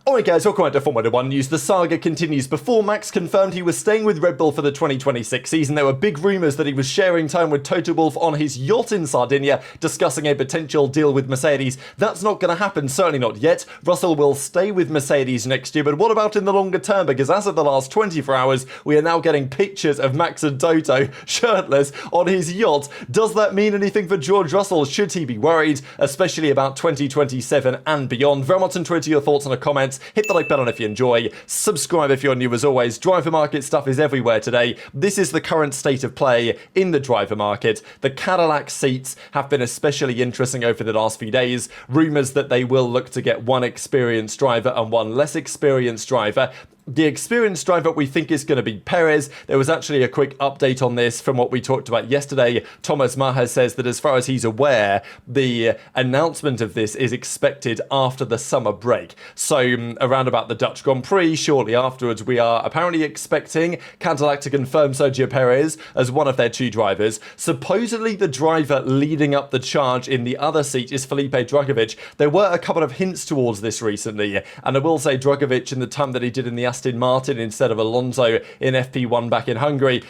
Alright guys, welcome back to Formula 1 News. The saga continues. Before Max confirmed he was staying with Red Bull for the 2026 season, there were big rumours that he was sharing time with Toto Wolff on his yacht in Sardinia, discussing a potential deal with Mercedes. That's not going to happen, certainly not yet. Russell will stay with Mercedes next year, but what about in the longer term? Because as of the last 24 hours, we are now getting pictures of Max and Toto shirtless on his yacht. Does that mean anything for George Russell? Should he be worried, especially about 2027 and beyond? Very much on Twitter, your thoughts in the comments. Hit the like button if you enjoy. Subscribe if you're new as always. Driver market stuff is everywhere today. This is the current state of play in the driver market. The Cadillac seats have been especially interesting over the last few days. Rumours that they will look to get one experienced driver and one less experienced driver. The experienced driver we think is going to be Perez. There was actually a quick update on this from what we talked about yesterday. Thomas Maher says that as far as he's aware, the announcement of this is expected after the summer break. So around about the Dutch Grand Prix, shortly afterwards, we are apparently expecting Cadillac to confirm Sergio Perez as one of their two drivers. Supposedly the driver leading up the charge in the other seat is Felipe Drugovich. There were a couple of hints towards this recently, and I will say Drugovich in the time that he did in the Aston Martin instead of Alonso in FP1 back in Hungary,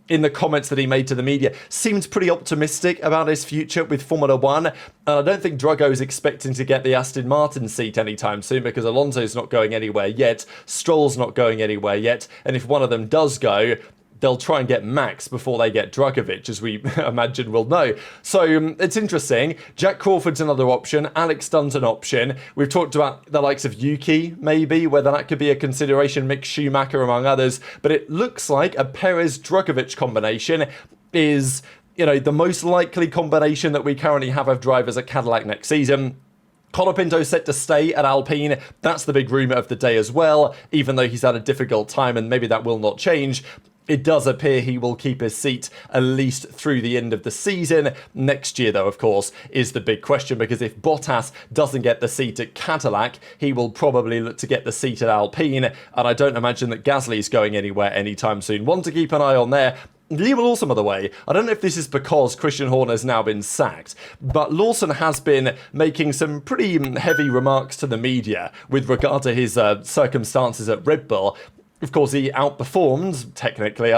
in the comments that he made to the media, seems pretty optimistic about his future with Formula 1. And I don't think Drugo is expecting to get the Aston Martin seat anytime soon because Alonso's not going anywhere yet, Stroll's not going anywhere yet, and if one of them does go, they'll try and get Max before they get Drugovich, as we imagine we'll know. So it's interesting. Jack Crawford's another option. Alex Dunn's an option. We've talked about the likes of Yuki, maybe, whether that could be a consideration. Mick Schumacher, among others. But it looks like a Perez-Drugovich combination is, the most likely combination that we currently have of drivers at Cadillac next season. Colapinto set to stay at Alpine. That's the big rumour of the day as well, even though he's had a difficult time and maybe that will not change. It does appear he will keep his seat at least through the end of the season. Next year, though, of course, is the big question, because if Bottas doesn't get the seat at Cadillac, he will probably look to get the seat at Alpine, and I don't imagine that Gasly's going anywhere anytime soon. One to keep an eye on there. Liam Lawson, by the way, I don't know if this is because Christian Horner's now been sacked, but Lawson has been making some pretty heavy remarks to the media with regard to his circumstances at Red Bull. Of course, he outperformed, technically,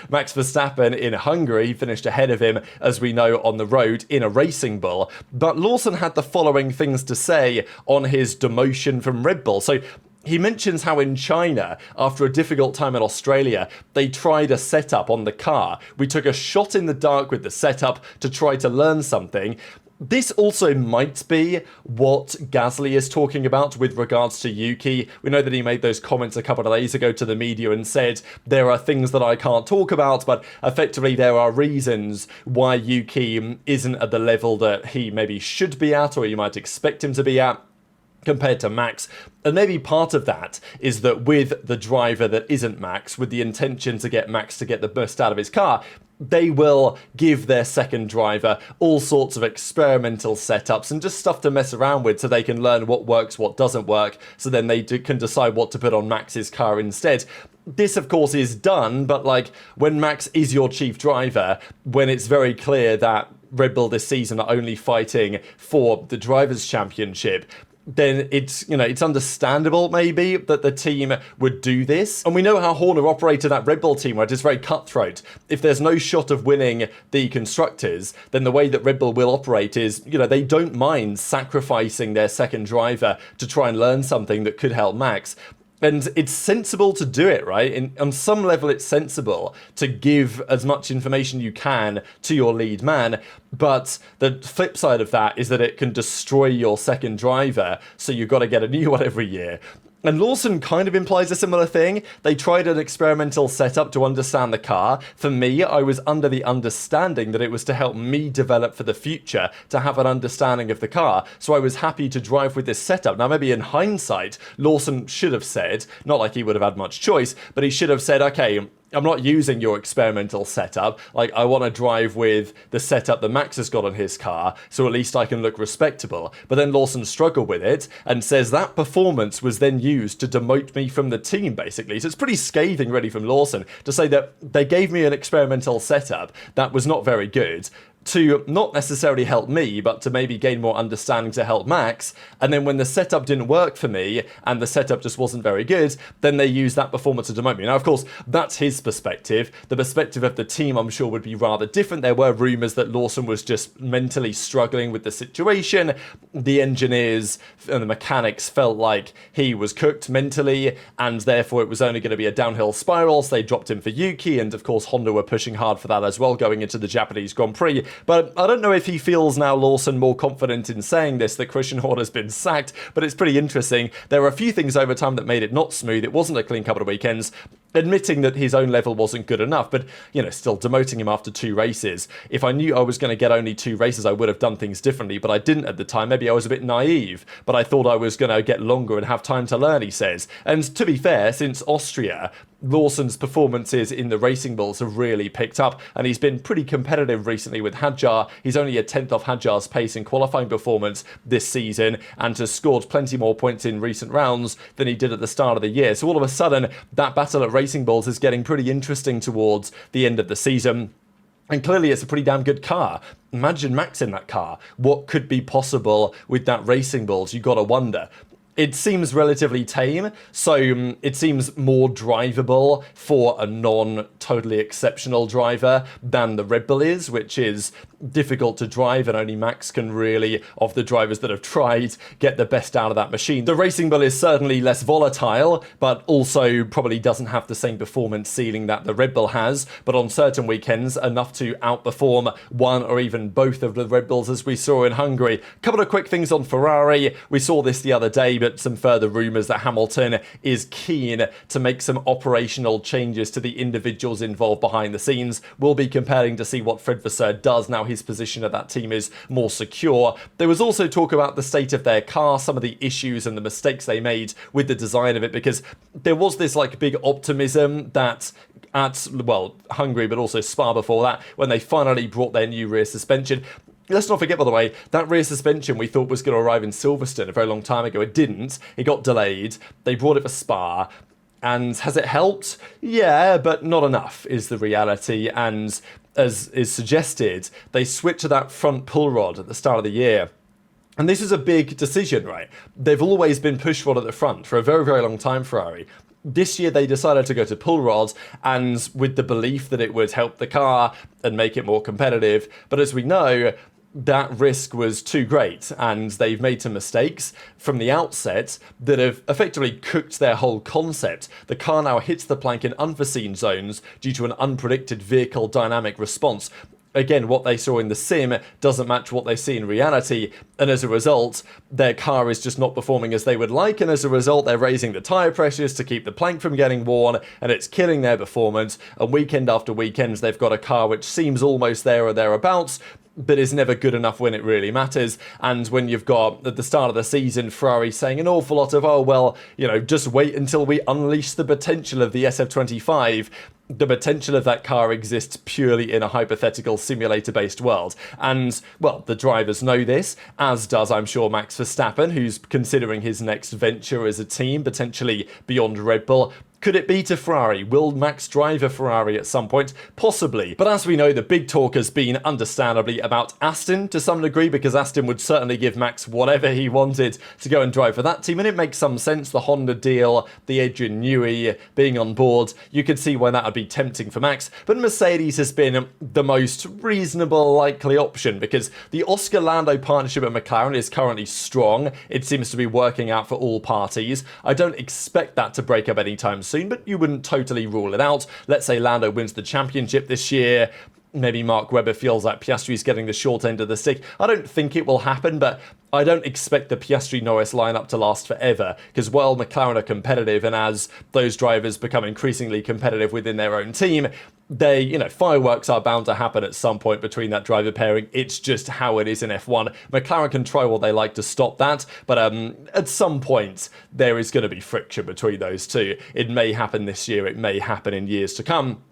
Max Verstappen in Hungary. He finished ahead of him, as we know, on the road in a Racing Bull. But Lawson had the following things to say on his demotion from Red Bull. So he mentions how in China, after a difficult time in Australia, they tried a setup on the car. We took a shot in the dark with the setup to try to learn something. This also might be what Gasly is talking about with regards to Yuki. We know that he made those comments a couple of days ago to the media and said, there are things that I can't talk about, but effectively there are reasons why Yuki isn't at the level that he maybe should be at, or you might expect him to be at, compared to Max. And maybe part of that is that with the driver that isn't Max, with the intention to get Max to get the best out of his car, they will give their second driver all sorts of experimental setups and just stuff to mess around with so they can learn what works, what doesn't work, so then they can decide what to put on Max's car instead. This, of course, is done, but when Max is your chief driver, when it's very clear that Red Bull this season are only fighting for the Drivers' Championship, then it's understandable maybe that the team would do this. And we know how Horner operated that Red Bull team, where it is very cutthroat. If there's no shot of winning the constructors, then the way that Red Bull will operate is, they don't mind sacrificing their second driver to try and learn something that could help Max. And it's sensible to do it, right? On some level, it's sensible to give as much information you can to your lead man. But the flip side of that is that it can destroy your second driver. So you've got to get a new one every year. And Lawson kind of implies a similar thing. They tried an experimental setup to understand the car. For me, I was under the understanding that it was to help me develop for the future, to have an understanding of the car. So I was happy to drive with this setup. Now, maybe in hindsight, Lawson should have said, not like he would have had much choice, but he should have said, okay, I'm not using your experimental setup. I want to drive with the setup that Max has got on his car, so at least I can look respectable. But then Lawson struggled with it and says that performance was then used to demote me from the team, basically. So it's pretty scathing, really, from Lawson to say that they gave me an experimental setup that was not very good. to not necessarily help me, but to maybe gain more understanding to help Max. And then when the setup didn't work for me, and the setup just wasn't very good, then they used that performance to demote me. Now, of course, that's his perspective. The perspective of the team, I'm sure, would be rather different. There were rumours that Lawson was just mentally struggling with the situation. The engineers and the mechanics felt like he was cooked mentally, and therefore it was only going to be a downhill spiral, so they dropped him for Yuki, and of course Honda were pushing hard for that as well going into the Japanese Grand Prix. But I don't know if he feels now, Lawson, more confident in saying this, that Christian Horner's been sacked, but it's pretty interesting. There were a few things over time that made it not smooth. It wasn't a clean couple of weekends, admitting that his own level wasn't good enough, but, still demoting him after 2 races. If I knew I was going to get only 2 races, I would have done things differently, but I didn't at the time. Maybe I was a bit naive, but I thought I was going to get longer and have time to learn, he says. And to be fair, since Austria, Lawson's performances in the Racing Bulls have really picked up, and he's been pretty competitive recently with Hadjar. He's only a 10th off Hadjar's pace in qualifying performance this season, and has scored plenty more points in recent rounds than he did at the start of the year. So all of a sudden, that battle at Racing Bulls is getting pretty interesting towards the end of the season. And clearly it's a pretty damn good car. Imagine Max in that car. What could be possible with that Racing Bulls? You gotta wonder. It seems relatively tame, so it seems more drivable for a non-totally exceptional driver than the Red Bull is, which is difficult to drive, and only Max can really, of the drivers that have tried, get the best out of that machine. The Racing Bull is certainly less volatile, but also probably doesn't have the same performance ceiling that the Red Bull has, but on certain weekends, enough to outperform one or even both of the Red Bulls, as we saw in Hungary. A couple of quick things on Ferrari. We saw this the other day, but some further rumours that Hamilton is keen to make some operational changes to the individuals involved behind the scenes. Will be comparing to see what Fred Vasseur does now his position at that team is more secure. There was also talk about the state of their car, some of the issues and the mistakes they made with the design of it, because there was this big optimism that at, Hungary, but also Spa before that, when they finally brought their new rear suspension. Let's not forget, by the way, that rear suspension we thought was going to arrive in Silverstone a very long time ago. It didn't. It got delayed. They brought it for Spa. And has it helped? Yeah, but not enough is the reality. And as is suggested, they switched to that front pull rod at the start of the year. And this is a big decision, right? They've always been push rod at the front for a very, very long time, Ferrari. This year they decided to go to pull rods, and with the belief that it would help the car and make it more competitive. But as we know, that risk was too great, and they've made some mistakes from the outset that have effectively cooked their whole concept. The car now hits the plank in unforeseen zones due to an unpredicted vehicle dynamic response. Again, what they saw in the sim doesn't match what they see in reality, and as a result, their car is just not performing as they would like, and as a result, they're raising the tyre pressures to keep the plank from getting worn, and it's killing their performance. And weekend after weekend, they've got a car which seems almost there or thereabouts, but is never good enough when it really matters. And when you've got, at the start of the season, Ferrari saying an awful lot of, just wait until we unleash the potential of the SF25, the potential of that car exists purely in a hypothetical simulator-based world. And, the drivers know this, as does, I'm sure, Max Verstappen, who's considering his next venture as a team, potentially beyond Red Bull. Could it be to Ferrari? Will Max drive a Ferrari at some point? Possibly. But as we know, the big talk has been, understandably, about Aston to some degree, because Aston would certainly give Max whatever he wanted to go and drive for that team. And it makes some sense, the Honda deal, the Adrian Newey being on board. You could see why that would be tempting for Max. But Mercedes has been the most reasonable, likely option, because the Oscar Lando partnership at McLaren is currently strong. It seems to be working out for all parties. I don't expect that to break up anytime soon, but you wouldn't totally rule it out. Let's say Lando wins the championship this year. Maybe Mark Webber feels like Piastri's getting the short end of the stick. I don't think it will happen, but I don't expect the Piastri-Norris lineup to last forever, because while McLaren are competitive, and as those drivers become increasingly competitive within their own team, fireworks are bound to happen at some point between that driver pairing. It's just how it is in F1. McLaren can try what they like to stop that, but at some point there is going to be friction between those two. It may happen this year, it may happen in years to come.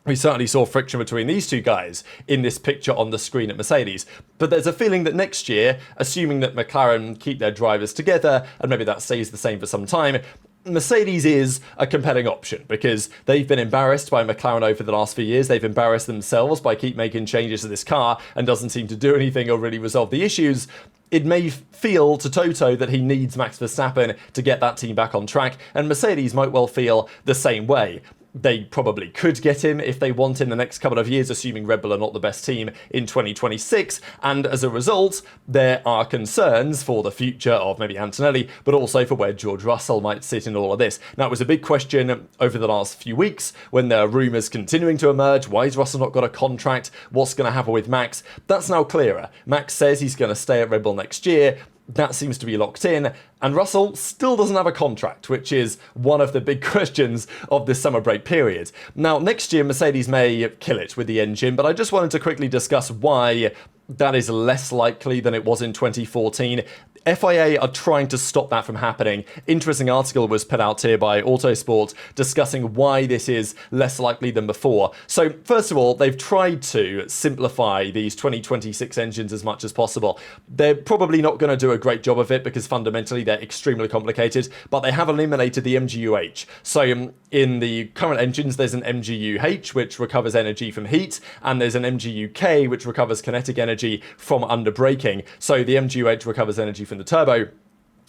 We certainly saw friction between these two guys in this picture on the screen at Mercedes. But there's a feeling that next year, assuming that McLaren keep their drivers together, and maybe that stays the same for some time, Mercedes is a compelling option because they've been embarrassed by McLaren over the last few years. They've embarrassed themselves by keep making changes to this car and doesn't seem to do anything or really resolve the issues. It may feel to Toto that he needs Max Verstappen to get that team back on track, and Mercedes might well feel the same way. They probably could get him if they want in the next couple of years, assuming Red Bull are not the best team in 2026. And as a result, there are concerns for the future of maybe Antonelli, but also for where George Russell might sit in all of this. Now, it was a big question over the last few weeks when there are rumours continuing to emerge. Why has Russell not got a contract? What's going to happen with Max? That's now clearer. Max says he's going to stay at Red Bull next year. That seems to be locked in, and Russell still doesn't have a contract, which is one of the big questions of this summer break period. Now, next year, Mercedes may kill it with the engine, but I just wanted to quickly discuss why that is less likely than it was in 2014. FIA are trying to stop that from happening. Interesting article was put out here by Autosport discussing why this is less likely than before. So, first of all, they've tried to simplify these 2026 engines as much as possible. They're probably not going to do a great job of it because fundamentally they're extremely complicated, but they have eliminated the MGU-H. So, in the current engines, there's an MGU-H, which recovers energy from heat, and there's an MGU-K, which recovers kinetic energy from under braking. So, the MGU-H recovers energy from the turbo,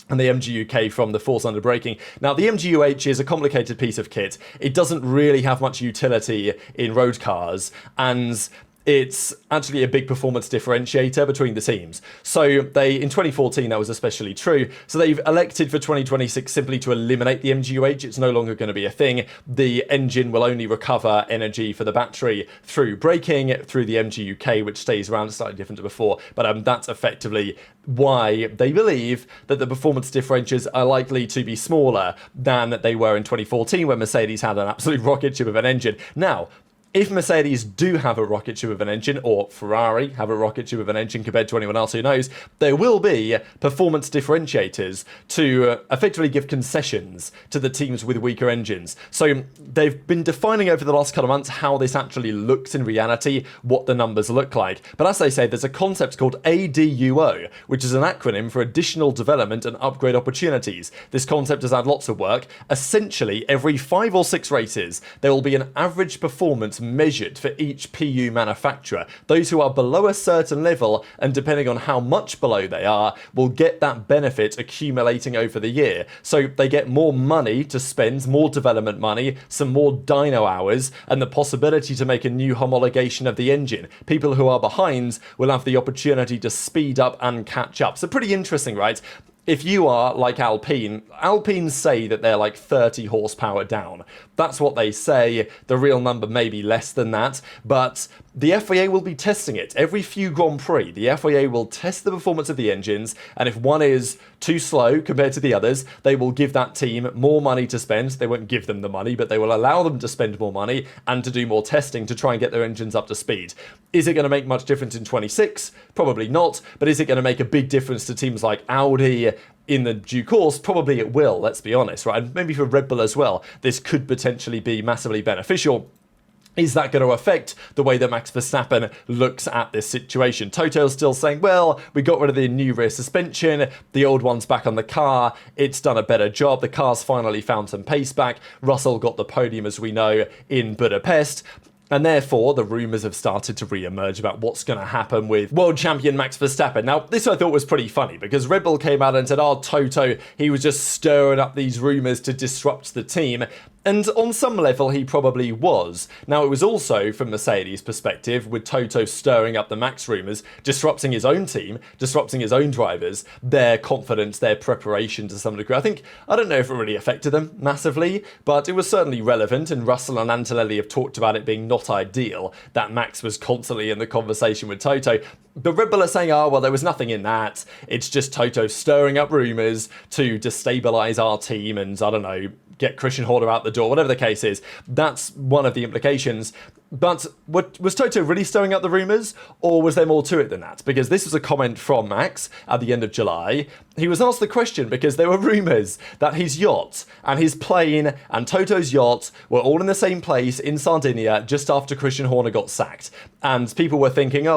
and the MGU-K from the force under braking. Now, the MGU-H is a complicated piece of kit. It doesn't really have much utility in road cars, and it's actually a big performance differentiator between the teams. So in 2014, that was especially true. So they've elected for 2026 simply to eliminate the MGU-H. It's no longer going to be a thing. The engine will only recover energy for the battery through braking, through the MGU-K, which stays around, slightly different to before. But that's effectively why they believe that the performance differentials are likely to be smaller than they were in 2014, when Mercedes had an absolute rocket ship of an engine. Now, if Mercedes do have a rocket ship of an engine, or Ferrari have a rocket ship of an engine compared to anyone else who knows, there will be performance differentiators to effectively give concessions to the teams with weaker engines. So they've been defining over the last couple of months how this actually looks in reality, what the numbers look like. But as they say, there's a concept called ADUO, which is an acronym for Additional Development and Upgrade Opportunities. This concept has had lots of work. Essentially, every 5 or 6 races, there will be an average performance measured for each PU manufacturer. Those who are below a certain level, and depending on how much below they are, will get that benefit accumulating over the year. So they get more money to spend, more development money, some more dyno hours, and the possibility to make a new homologation of the engine. People who are behind will have the opportunity to speed up and catch up. So pretty interesting, right? If you are like Alpine say that they're like 30 horsepower down. That's what they say. The real number may be less than that, but the FIA will be testing it. Every few Grand Prix, the FIA will test the performance of the engines, and if one is too slow compared to the others, they will give that team more money to spend. They won't give them the money, but they will allow them to spend more money and to do more testing to try and get their engines up to speed. Is it going to make much difference in 26? Probably not, but is it going to make a big difference to teams like Audi in the due course? Probably it will, let's be honest, right? And maybe for Red Bull as well, this could potentially be massively beneficial. Is that going to affect the way that Max Verstappen looks at this situation? Toto's still saying, well, we got rid of the new rear suspension, the old one's back on the car, it's done a better job, the car's finally found some pace back, Russell got the podium, as we know, in Budapest. And therefore, the rumours have started to re-emerge about what's going to happen with world champion Max Verstappen. Now, this I thought was pretty funny because Red Bull came out and said, Toto, he was just stirring up these rumours to disrupt the team. And on some level, he probably was. Now, it was also, from Mercedes' perspective, with Toto stirring up the Max rumours, disrupting his own team, disrupting his own drivers, their confidence, their preparation to some degree. I don't know if it really affected them massively, but it was certainly relevant, and Russell and Antonelli have talked about it being not ideal, that Max was constantly in the conversation with Toto. But Red Bull are saying, well, there was nothing in that. It's just Toto stirring up rumours to destabilise our team and, I don't know, get Christian Horner out the door, whatever the case is. That's one of the implications. But was Toto really stirring up the rumours, or was there more to it than that? Because this was a comment from Max at the end of July. He was asked the question because there were rumours that his yacht and his plane and Toto's yacht were all in the same place in Sardinia just after Christian Horner got sacked. And people were thinking,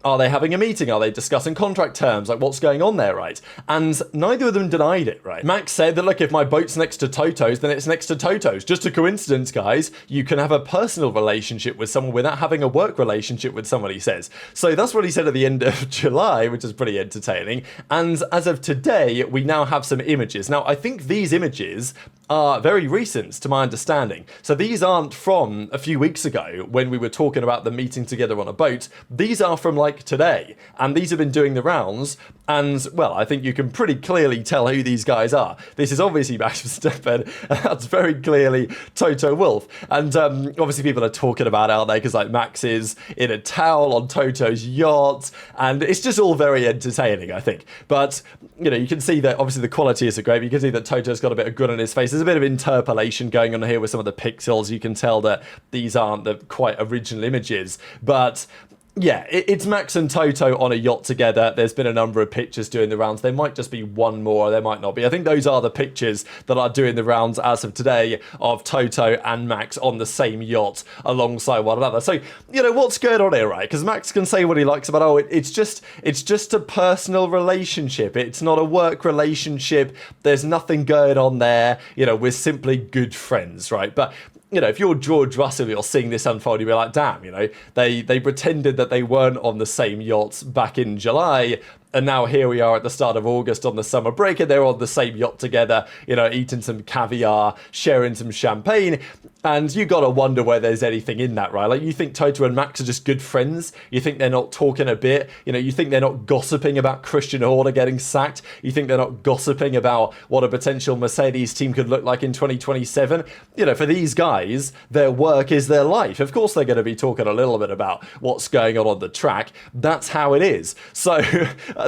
Are they having a meeting? Are they discussing contract terms? Like, what's going on there, right? And neither of them denied it, right? Max said that, look, if my boat's next to Toto's, then it's next to Toto's. Just a coincidence, guys. You can have a personal relationship with someone without having a work relationship with someone, he says. So that's what he said at the end of July, which is pretty entertaining. And as of today, we now have some images. Now, I think these images are very recent, to my understanding. So these aren't from a few weeks ago when we were talking about the meeting together on a boat. These are from like today, and these have been doing the rounds. And well, I think you can pretty clearly tell who these guys are. This is obviously Max Verstappen, and that's very clearly Toto Wolff. And obviously people are talking about it out there because like Max is in a towel on Toto's yacht, and it's just all very entertaining, I think. But you know, you can see that obviously the quality isn't great. You can see that Toto's got a bit of grin on his face. There's a bit of interpolation going on here with some of the pixels. You can tell that these aren't the quite original images, but yeah, it's Max and Toto on a yacht together. There's been a number of pictures doing the rounds. There might just be one more, there might not be. I think those are the pictures that are doing the rounds as of today of Toto and Max on the same yacht alongside one another. So, you know, what's going on here, right? Because Max can say what he likes about, oh, it's just a personal relationship. It's not a work relationship. There's nothing going on there. You know, we're simply good friends, right? But you know, if you're George Russell, you're seeing this unfold, you'll be like, damn, you know, they pretended that they weren't on the same yachts back in July, and now here we are at the start of August on the summer break, and they're on the same yacht together, you know, eating some caviar, sharing some champagne. And you gotta wonder where there's anything in that, right? Like, you think Toto and Max are just good friends? You think they're not talking a bit? You know, you think they're not gossiping about Christian Horner getting sacked? You think they're not gossiping about what a potential Mercedes team could look like in 2027? You know, for these guys, their work is their life. Of course they're gonna be talking a little bit about what's going on the track. That's how it is. So,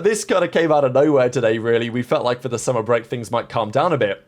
this kind of came out of nowhere today, really. We felt like for the summer break, things might calm down a bit.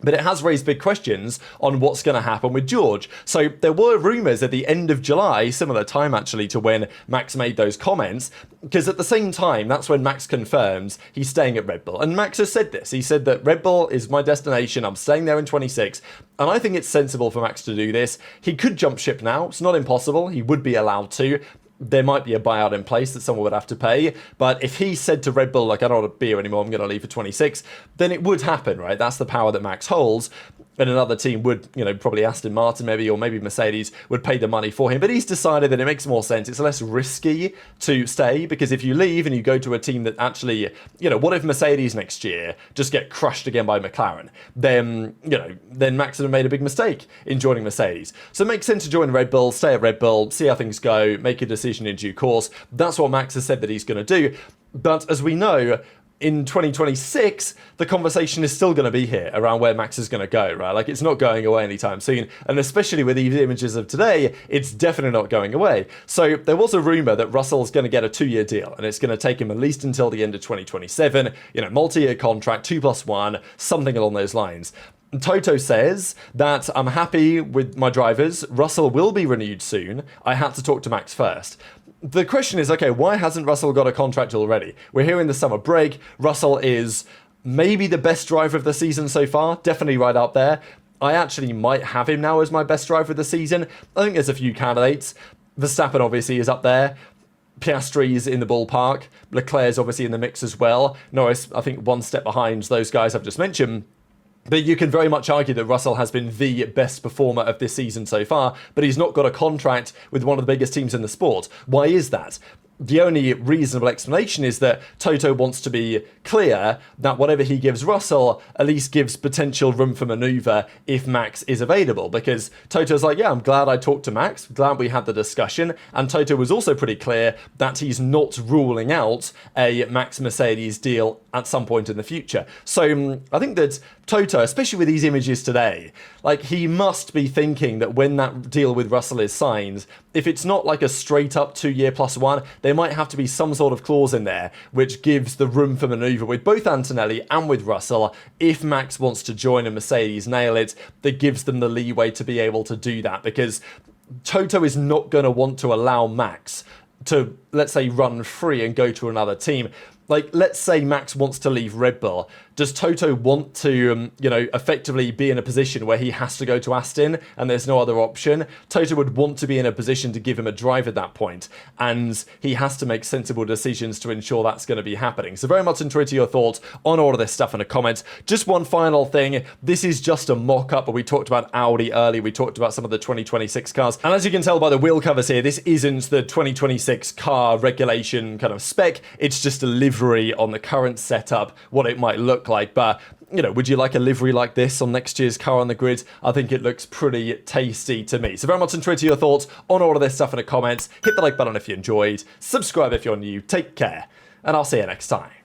But it has raised big questions on what's going to happen with George. So there were rumours at the end of July, similar time actually to when Max made those comments, because at the same time, that's when Max confirms he's staying at Red Bull. And Max has said this. He said that Red Bull is my destination. I'm staying there in 26. And I think it's sensible for Max to do this. He could jump ship now. It's not impossible. He would be allowed to. There might be a buyout in place that someone would have to pay. But if he said to Red Bull, like, I don't want to be here anymore, I'm going to leave for 26, then it would happen, right? That's the power that Max holds. And another team would, you know, probably Aston Martin maybe, or maybe Mercedes would pay the money for him. But he's decided that it makes more sense. It's less risky to stay, because if you leave and you go to a team that actually, you know, what if Mercedes next year just get crushed again by McLaren? Then, you know, then Max would have made a big mistake in joining Mercedes. So it makes sense to join Red Bull, stay at Red Bull, see how things go, make a decision in due course. That's what Max has said that he's going to do. But as we know, in 2026, the conversation is still going to be here around where Max is going to go, right? Like, it's not going away anytime soon. And especially with these images of today, it's definitely not going away. So there was a rumor that Russell's going to get a 2-year deal, and it's going to take him at least until the end of 2027, you know, multi-year contract, 2+1, something along those lines. Toto says that I'm happy with my drivers. Russell will be renewed soon. I had to talk to Max first. The question is, okay, why hasn't Russell got a contract already? We're here in the summer break. Russell is maybe the best driver of the season so far, definitely right up there. I actually might have him now as my best driver of the season. I think there's a few candidates. Verstappen obviously is up there. Piastri's in the ballpark. Leclerc's obviously in the mix as well. Norris, I think, one step behind those guys I've just mentioned. But you can very much argue that Russell has been the best performer of this season so far, but he's not got a contract with one of the biggest teams in the sport. Why is that? The only reasonable explanation is that Toto wants to be clear that whatever he gives Russell at least gives potential room for manoeuvre if Max is available. Because Toto's like, yeah, I'm glad I talked to Max, glad we had the discussion. And Toto was also pretty clear that he's not ruling out a Max Mercedes deal at some point in the future. So I think that Toto, especially with these images today, like, he must be thinking that when that deal with Russell is signed, if it's not like a straight up 2-year +1, there might have to be some sort of clause in there which gives the room for manoeuvre with both Antonelli and with Russell. If Max wants to join a Mercedes nail it, that gives them the leeway to be able to do that, because Toto is not going to want to allow Max to, let's say, run free and go to another team. Like, let's say Max wants to leave Red Bull. does Toto want to, effectively be in a position where he has to go to Aston and there's no other option? Toto would want to be in a position to give him a drive at that point, and he has to make sensible decisions to ensure that's going to be happening. So very much enjoyed your thoughts on all of this stuff in the comments. Just one final thing, this is just a mock-up, but we talked about Audi earlier, we talked about some of the 2026 cars, and as you can tell by the wheel covers here, this isn't the 2026 car regulation kind of spec, it's just a livery on the current setup, what it might look like. But would you like a livery like this on next year's car on the grid? I think it looks pretty tasty to me. So very much enjoyed your thoughts on all of this stuff in the comments. Hit the like button if you enjoyed, subscribe if you're new, take care, and I'll see you next time.